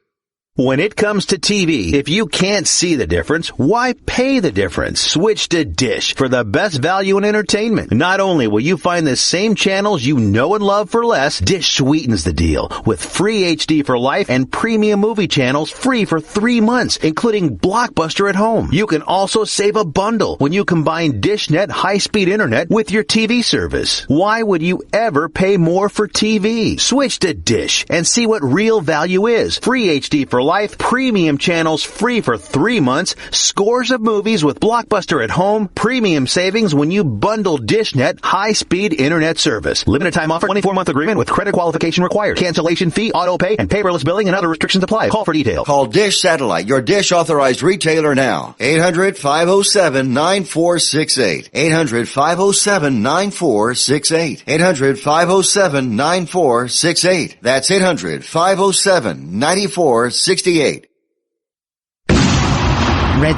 When it comes to TV, if you can't see the difference, why pay the difference? Switch to Dish for the best value in entertainment. Not only will you find the same channels you know and love for less, Dish sweetens the deal with free HD for life and premium movie channels free for 3 months, including Blockbuster at Home. You can also save a bundle when you combine DishNet high-speed internet with your TV service. Why would you ever pay more for TV? Switch to Dish and see what real value is. Free HD for life, premium channels free for 3 months, scores of movies with Blockbuster at Home, premium savings when you bundle DishNet high-speed internet service. Limited time offer, 24-month agreement with credit qualification required. Cancellation fee, auto pay, and paperless billing and other restrictions apply. Call for details. Call Dish Satellite, your Dish authorized retailer now. 800-507-9468. 800-507-9468. 800-507-9468. That's 800-507-9468. Red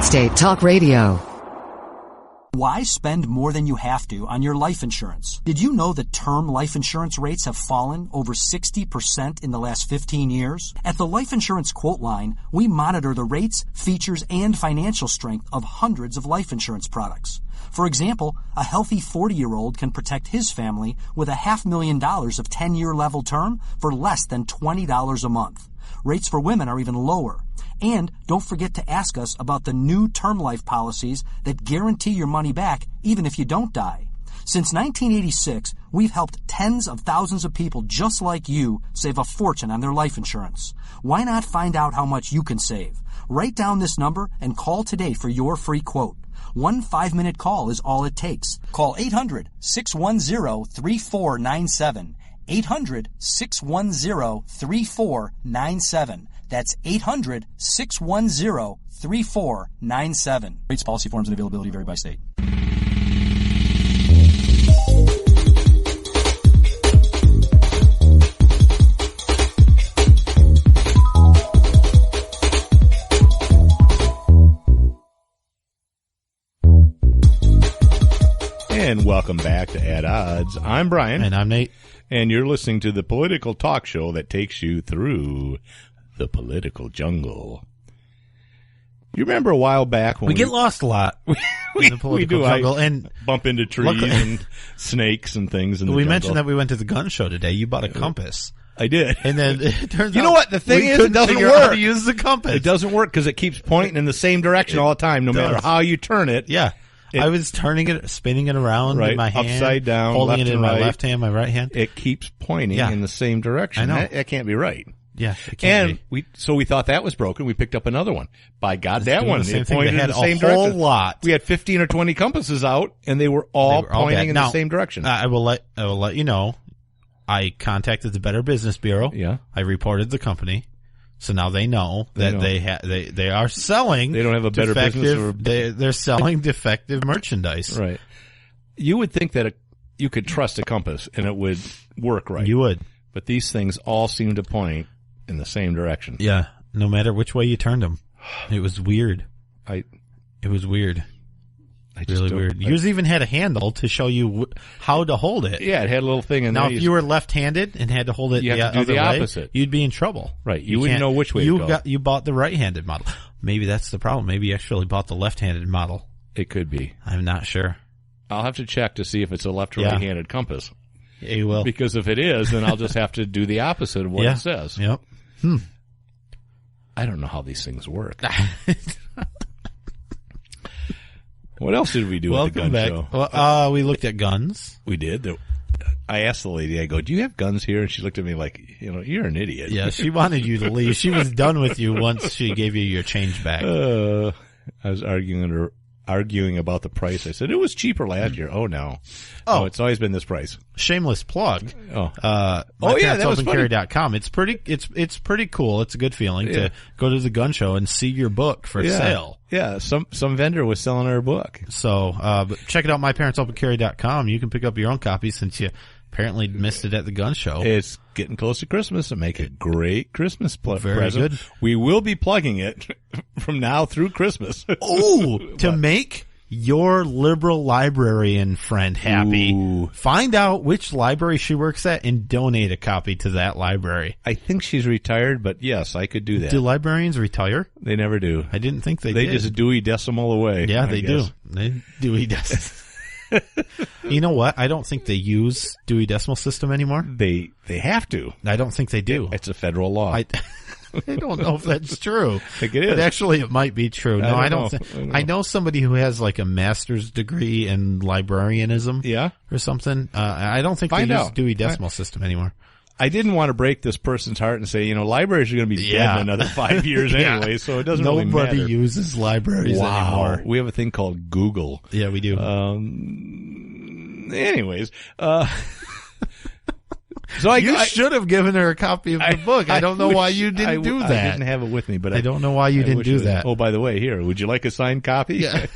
State Talk Radio. Why spend more than you have to on your life insurance? Did you know that term life insurance rates have fallen over 60% in the last 15 years? At the Life Insurance Quote Line, we monitor the rates, features, and financial strength of hundreds of life insurance products. For example, a healthy 40-year-old can protect his family with $500,000 of 10-year level term for less than $20 a month. Rates for women are even lower. And don't forget to ask us about the new term life policies that guarantee your money back even if you don't die. Since 1986, we've helped tens of thousands of people just like you save a fortune on their life insurance. Why not find out how much you can save? Write down this number and call today for your free quote. 1 5-minute call is all it takes. Call 800-610-3497. 800-610-3497. That's 800-610-3497. Rates, policy forms, and availability vary by state. And welcome back to At Odds. I'm Brian. And I'm Nate. And you're listening to the political talk show that takes you through the political jungle. You remember a while back when we get lost a lot in the political jungle and bump into trees and snakes and things in the we jungle. Mentioned that we went to the gun show today. You bought a compass. I did. And then it turns out you know what? The thing is, it doesn't figure out how work. to use the compass. It doesn't work because it keeps pointing in the same direction all the time, no matter how you turn it. Yeah. I was turning it, spinning it around in my hand. Upside down, holding left it in and my right. left hand, my right hand. It keeps pointing in the same direction. I know. That can't be right. Yeah, it can't and be. we thought that was broken. We picked up another one. By God, that one it pointed in the same a whole direction. lot. We had 15 or 20 compasses out, and they were all pointing in the same direction. I will let you know. I contacted the Better Business Bureau. Yeah, I reported the company, so now they know that they are selling. They don't have a Better Business. They're selling defective merchandise. Right. You would think that you could trust a compass and it would work right. You would, but these things all seem to point in the same direction. Yeah, no matter which way you turned them. It was weird. It was weird. Really weird. Yours even had a handle to show you how to hold it. Yeah, it had a little thing in there. Now, if you were left-handed and had to hold it the other way, opposite. You'd be in trouble. Right. You wouldn't know which way to go. You bought the right-handed model. Maybe that's the problem. Maybe you actually bought the left-handed model. It could be. I'm not sure. I'll have to check to see if it's a left or right-handed compass. Yeah, you will. Because if it is, then I'll just have to do the opposite of what it says. Yep. I don't know how these things work. What else did we do at the gun show? Well, we looked at guns. We did. I asked the lady, I go, do you have guns here? And she looked at me like, you're an idiot. Yeah, she wanted you to leave. She was done with you once she gave you your change back. I was arguing about the price. I said, it was cheaper last year. Oh, no. Oh, it's always been this price. Shameless plug. MyParentsOpenCarry.com. It's pretty cool. It's a good feeling to go to the gun show and see your book for sale. Yeah, some vendor was selling our book. So, but check it out, MyParentsOpenCarry.com. You can pick up your own copy since you apparently missed it at the gun show. It's getting close to Christmas and make a great Christmas present. Very good. We will be plugging it from now through Christmas. Oh, to make your liberal librarian friend happy. Ooh. Find out which library she works at and donate a copy to that library. I think she's retired, but yes, I could do that. Do librarians retire? They never do. I didn't think they They did. just Dewey Decimal away. Yeah, I they guess. do. They Dewey Decimal. You know what? I don't think they use Dewey Decimal System anymore. They have to. I don't think they do. It's a federal law. I don't know if that's true. I think it is. But actually, it might be true. No, I don't know. think. I know somebody who has like a master's degree in librarianism. Yeah. Or something. I don't think Find they use out. Dewey Decimal System anymore. I didn't want to break this person's heart and say, libraries are going to be dead in another 5 years anyway, so it doesn't really matter. Nobody uses libraries anymore. We have a thing called Google. Yeah, we do. Anyways, so you should have given her a copy of the book. I don't know why you didn't do that. I didn't have it with me, but I don't know why you didn't do that. Oh, by the way, here, would you like a signed copy? Yeah.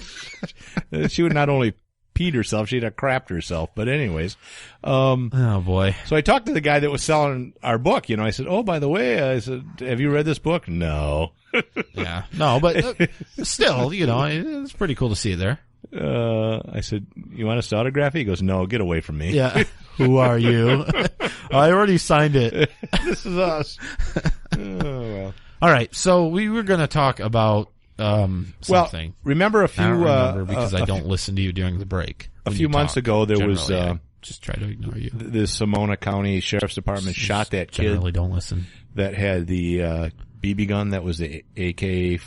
She would not only peed herself, she'd have crapped herself. But anyways, oh boy. So I talked to the guy that was selling our book. I said, "Oh, by the way," I said, "Have you read this book?" No. Yeah. No, but still, it's pretty cool to see it there. I said, "You want us to autograph it?" He goes, "No, get away from me." Yeah. Who are you? I already signed it. This is us. Oh, well. All right. So we were going to talk about something. Well, remember a few... I don't remember because I don't listen to you during the break. A few months ago, there was... just try to ignore you. The Sonoma County Sheriff's Department shot that kid. Generally don't listen. That had the BB gun that was the AK...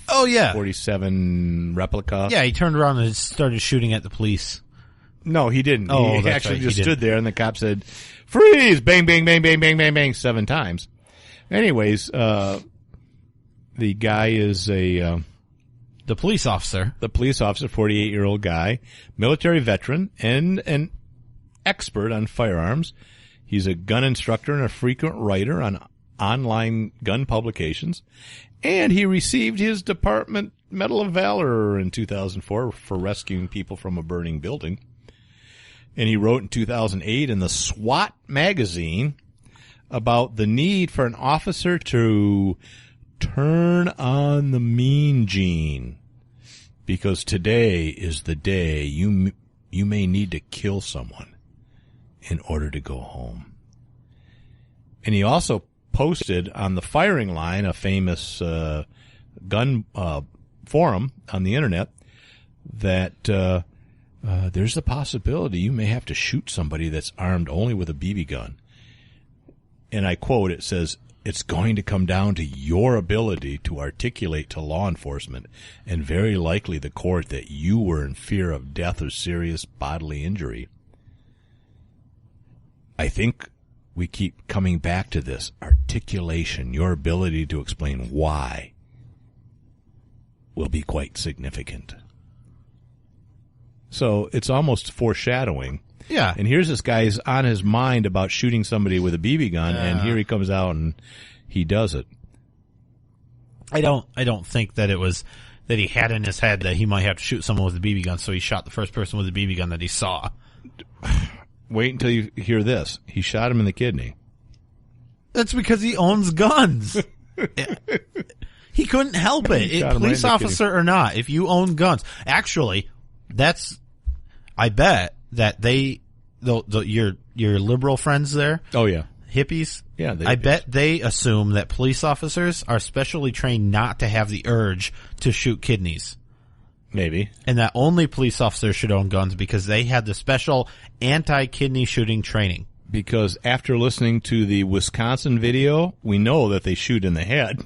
Oh, yeah. 47 replica. Yeah, he turned around and started shooting at the police. No, he didn't. Oh, he actually just stood there, and the cop said, "Freeze!" Bang, bang, bang, bang, bang, bang, bang, 7 times. Anyways, the guy is the police officer. The police officer, 48-year-old guy, military veteran, and an expert on firearms. He's a gun instructor and a frequent writer on online gun publications. And he received his Department Medal of Valor in 2004 for rescuing people from a burning building. And he wrote in 2008 in the SWAT magazine about the need for an officer to turn on the mean gene. Because today is the day you may need to kill someone in order to go home. And he also posted on the Firing Line, a famous gun forum on the internet, that there's the possibility you may have to shoot somebody that's armed only with a BB gun. And I quote, it says, "It's going to come down to your ability to articulate to law enforcement and very likely the court that you were in fear of death or serious bodily injury." I think we keep coming back to this articulation. Your ability to explain why will be quite significant. So it's almost foreshadowing. Yeah. And here's this guy's on his mind about shooting somebody with a BB gun, and here he comes out and he does it. I don't think that it was that he had in his head that he might have to shoot someone with a BB gun, so he shot the first person with a BB gun that he saw. Wait until you hear this. He shot him in the kidney. That's because he owns guns. He couldn't help it. Police officer or not, if you own guns. Actually, I bet that your liberal friends there. Oh, yeah. Hippies. Yeah. I bet they assume that police officers are specially trained not to have the urge to shoot kidneys. Maybe. And that only police officers should own guns because they had the special anti-kidney shooting training. Because after listening to the Wisconsin video, we know that they shoot in the head.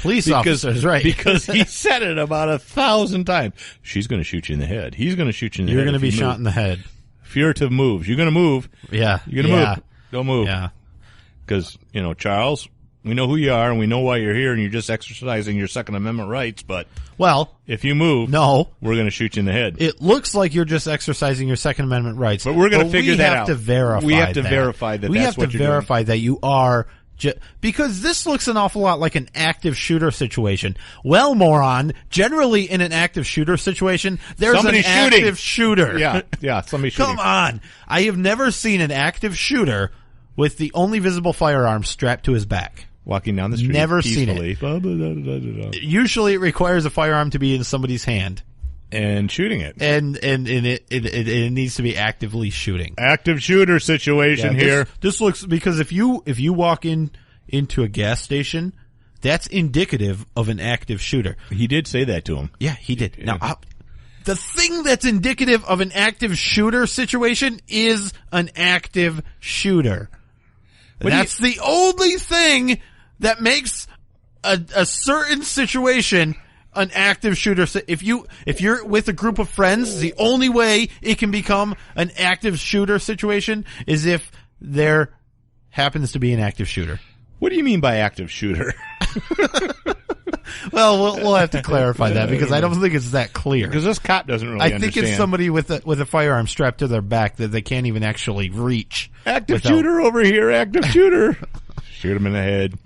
Police officers, right. Because he said it about 1,000 times. She's going to shoot you in the head. He's going to shoot you in the head. You're going to be shot in the head. Furtive moves. You're going to move. Yeah. You're going to move. Don't move. Yeah. Because, Charles, we know who you are and we know why you're here and you're just exercising your Second Amendment rights, but if you move, we're going to shoot you in the head. It looks like you're just exercising your Second Amendment rights. But we're going to figure that out. We have to verify that. We that's have what to you're verify doing. that you are because this looks an awful lot like an active shooter situation. Well, moron, generally in an active shooter situation, there's somebody's an active shooter. Yeah, somebody's shooting. Come on. I have never seen an active shooter with the only visible firearm strapped to his back. Walking down the street. Never peacefully. seen it. Usually it requires a firearm to be in somebody's hand. and shooting it. And it needs to be actively shooting. Active shooter situation here. This looks, because if you walk into a gas station, that's indicative of an active shooter. He did say that to him. Yeah, he did. Now, the thing that's indicative of an active shooter situation is an active shooter. That's the only thing that makes a certain situation an active shooter. If you're with a group of friends, the only way it can become an active shooter situation is if there happens to be an active shooter. What do you mean by active shooter? Well, we'll have to clarify that because I don't think it's that clear. Because this cop doesn't really understand. I think it's somebody with a firearm strapped to their back that they can't even actually reach. Active shooter over here, active shooter. Shoot him in the head.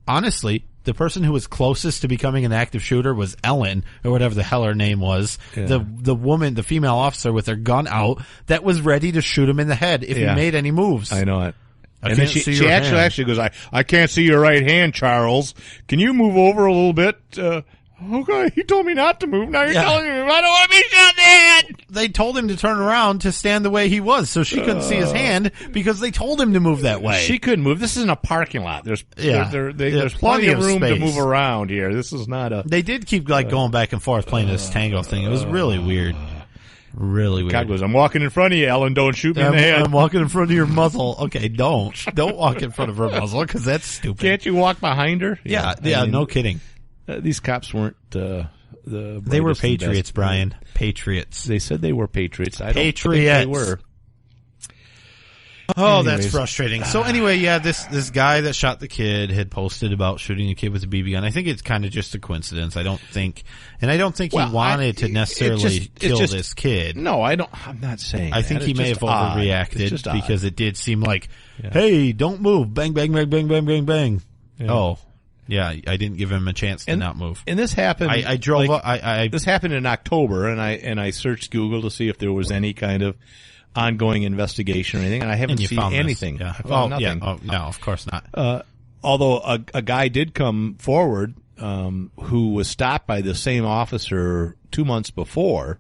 Honestly, the person who was closest to becoming an active shooter was Ellen, or whatever the hell her name was. Yeah. The woman, the female officer with her gun out that was ready to shoot him in the head if he made any moves. I know it. And then she actually goes, I can't see your right hand, Charles. Can you move over a little bit? Okay, he told me not to move. Now you're telling me I don't want to be shot in the head. They told him to turn around to stand the way he was, so she couldn't see his hand because they told him to move that way. She couldn't move. This isn't a parking lot. There's plenty of room to move around here. This is not a... They did keep going back and forth playing this tango thing. It was really weird. Really weird. God goes, I'm walking in front of you, Ellen. Don't shoot me in the head. I'm walking in front of your muzzle. Okay, don't walk in front of her muzzle because that's stupid. Can't you walk behind her? Yeah, no kidding. These cops weren't they were patriots, Brian. Patriots. They said they were patriots. I don't think they were. Oh, that's frustrating. So anyway, this guy that shot the kid had posted about shooting a kid with a BB gun. I think it's kind of just a coincidence. I don't think he wanted to necessarily kill this kid. No, I'm not saying I think he may have overreacted because it did seem like, hey, don't move. Bang, bang, bang, bang, bang, bang, bang. Yeah. Oh. Yeah, I didn't give him a chance to not move. And this happened. I drove up. This happened in October, and I searched Google to see if there was any kind of ongoing investigation or anything, and I haven't seen anything. Yeah. I found nothing. Yeah. Oh, no, of course not. Although a guy did come forward who was stopped by the same officer 2 months before,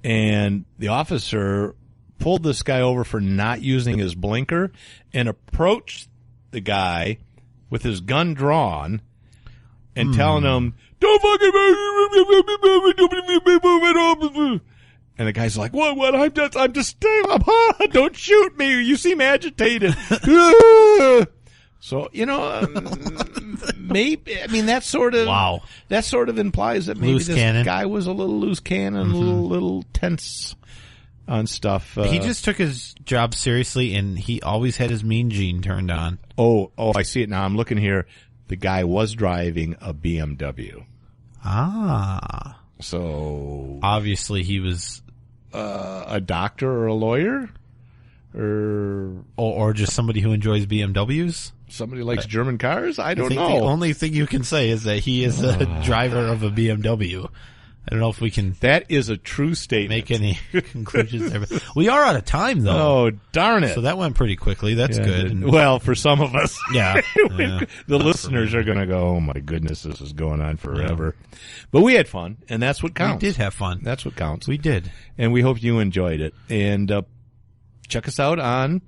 and the officer pulled this guy over for not using his blinker and approached the guy with his gun drawn and telling him, don't fucking move. And the guy's like, what? I'm just don't shoot me. You seem agitated. So, maybe, that sort of implies that maybe this guy was a little loose cannon, a little tense on stuff. He just took his job seriously, and he always had his mean gene turned on. Oh, I see it now. I'm looking here. The guy was driving a BMW. Ah. So obviously he was a doctor or a lawyer, or just somebody who enjoys BMWs. Somebody likes German cars. I don't know. The only thing you can say is that he is a driver of a BMW. I don't know if we can. That is a true statement. Make any conclusions there. We are out of time, though. Oh, darn it. So that went pretty quickly. That's good. Well, for some of us. Yeah. The listeners are going to go, oh, my goodness, this is going on forever. Yeah. But we had fun, and that's what counts. We did have fun. That's what counts. We did. And we hope you enjoyed it. And check us out on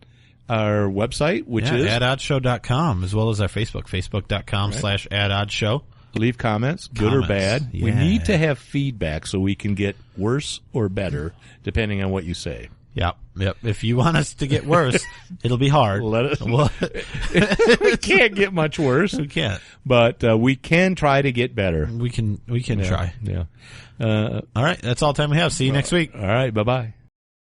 our website, which is addoddshow.com, as well as our Facebook, facebook.com/addoddshow. Leave comments, good or bad. Yeah. We need to have feedback so we can get worse or better, depending on what you say. Yep. If you want us to get worse, it'll be hard. We can't get much worse. We can't. But we can try to get better. We can try. Yeah. All right. That's all the time we have. See you next week. All right. Bye-bye.